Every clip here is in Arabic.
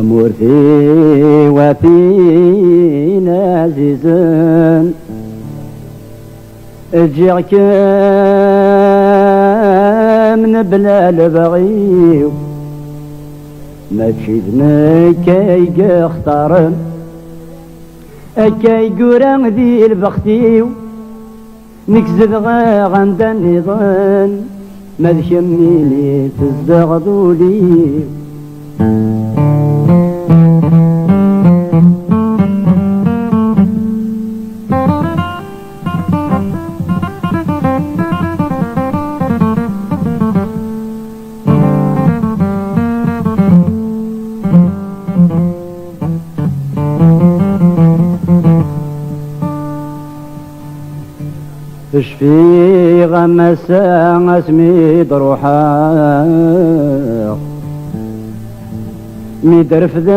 مورثي وفينا عزيزا اجيك من بلا البغيو ماشي ذنك كي اختار كي قران ذي البختيو نكزد غند النظام ما ذكمني لي تزدغضوا لي تشفي غمسا اسمي بروحا ميدر فذاغتي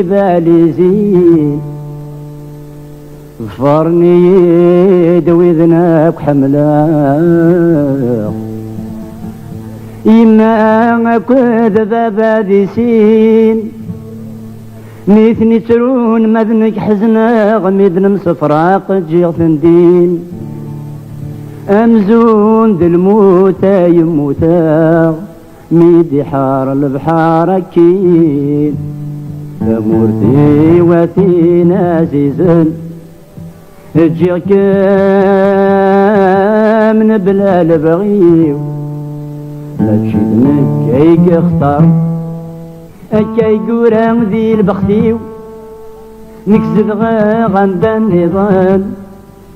بالي زين ظفرني دوي ذناك حملا إما كذا بادي سين نيثني ترون مذنك حزنا غميدن مصفراق جيغ ثندين أمزون ذي الموتى يموتا ميدي حار البحار أكيد فمورتي وثينا عزيزا جيغ من بلا البغيو لا تشدنك كيك اختار أكاي قران ذي البختيو نكزد غند النظام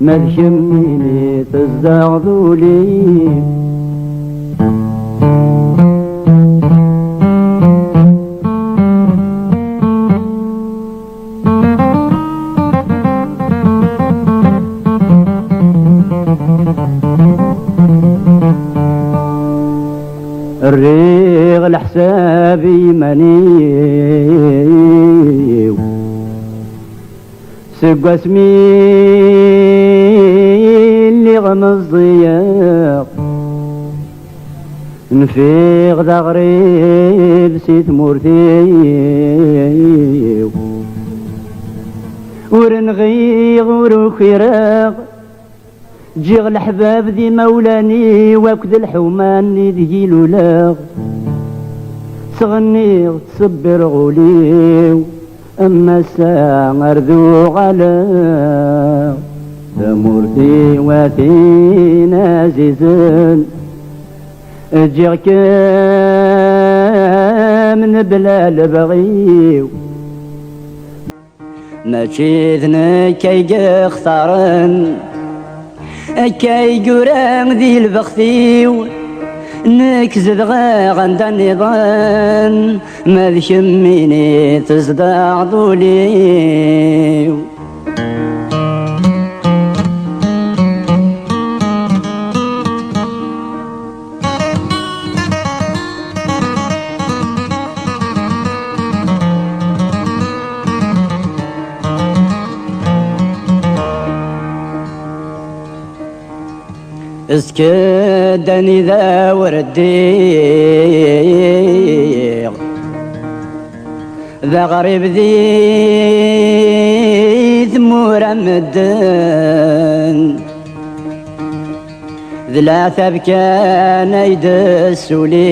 ما ذكمني تزدغضوا لي الريغ لحسابي منيو سقى اسمي اللي غمز ضياق نفيق ذا غريب سيت مورتيو ورنغيغ وروخيراغ جيغ الحباب ذي مولاني واكد الحومان ذي لولاغ تغنيغ تصبر غوليو أما الساعة أرذوغ على ثمورتي وثينا عزيزا جيغ من بلا البغيو ماشي ذنك كي اختارن كي قران ذي البختيو نكزد غند النظام ما ذكميني تزدغضوا لي اسكدني ذا ورديغ ذا غريب ذي ثمور مدن ثلاثة بكان يدسوا لي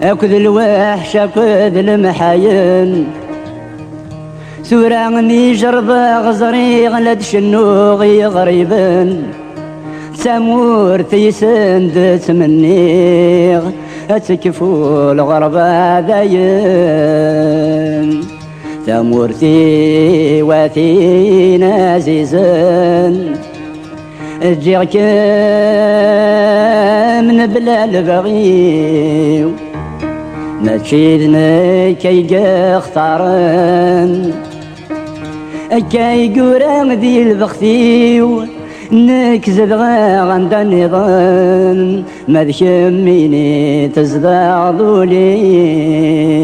اكذ الوحش اكذ المحاين سوراني جربا غزري غلد شنوغي غريبا سامور تيسند تمنيغ اتكفو الغربة داين ثمورتي وثينا عزيزا جيغ من بلا البغيو ماشي ذنك كي اختارن كي قران ذي البختيو نكزد غند النظام ما ذكميني تزدغضوا لي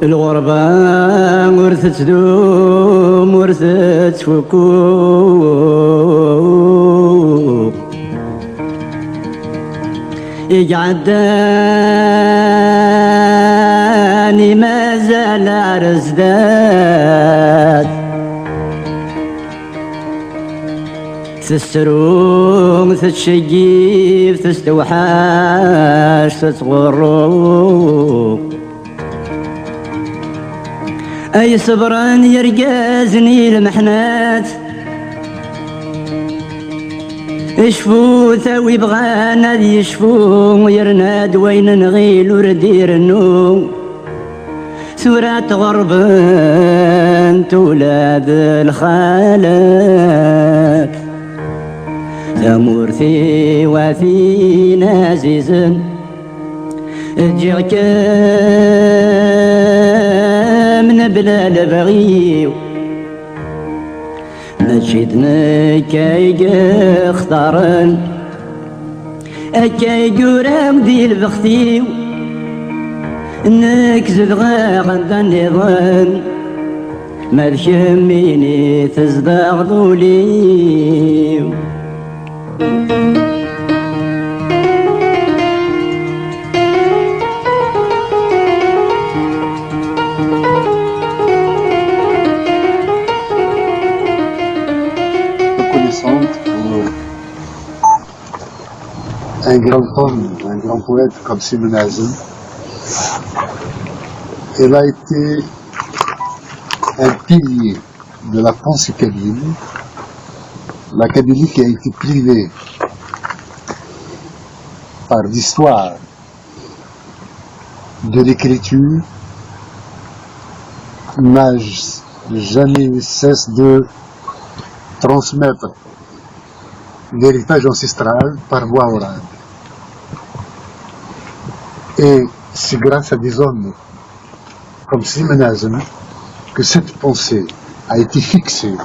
الغربة ورثت دوم ورثت فكوك يقعداني ما زال عرزداد تستروم تتشقيف تستوحاش تتغروك اي صبران يرقازني المحنات يشفو ثاوي بغانا يشفو ويرناد وين نغيل وردير النوم سورة غربان تولاد الخالات لمورثي وفي عزيز جيك من بلا البغي مجدنا كي اختارن كي قرام دي البختي نكزد غاغد النظام ما الشميني تزدغ ذولي Un grand homme, un grand poète comme Simon Azem, elle a été un pilier de la pensée kabyle, la Kabylie qui a été privée par l'histoire de l'écriture n'a jamais cessé de transmettre l'héritage ancestral par voie orale. Et c'est grâce à des hommes comme Simon Azem que cette pensée a été fixée,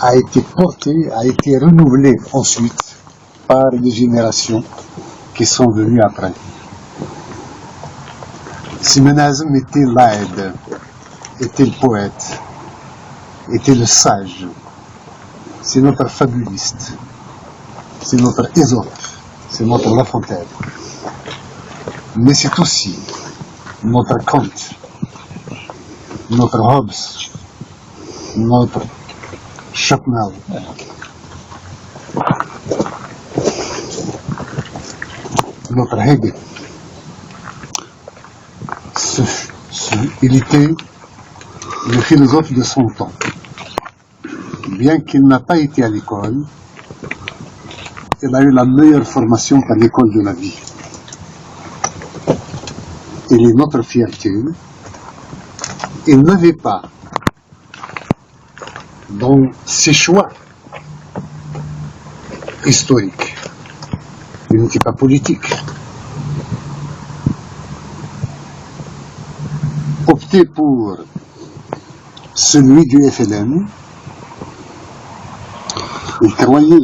a été portée, a été renouvelée ensuite par les générations qui sont venues après. Simon Azem était l'aide, était le poète, était le sage. C'est notre fabuliste, c'est notre Ésope, c'est notre La Fontaine. Mais c'est aussi notre Kant, notre Hobbes, notre Schopenhauer. Notre Hegel. Il était le philosophe de son temps. Bien qu'il n'a pas été à l'école, il a eu la meilleure formation par l'école de la vie. Il est notre fierté. Il n'avait pas, dans ses choix historiques, il n'était pas politique, opté pour celui du FLN. Il croyait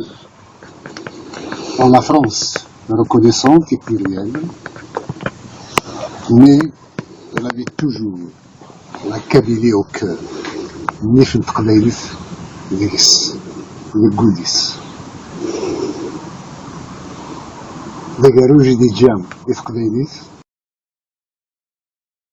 en la France reconnaissante et plurielle, mais elle avait toujours la Kabylie au cœur. Nif التقبيليث ديكس الجوديس داكاروجي دي جام التقبيليث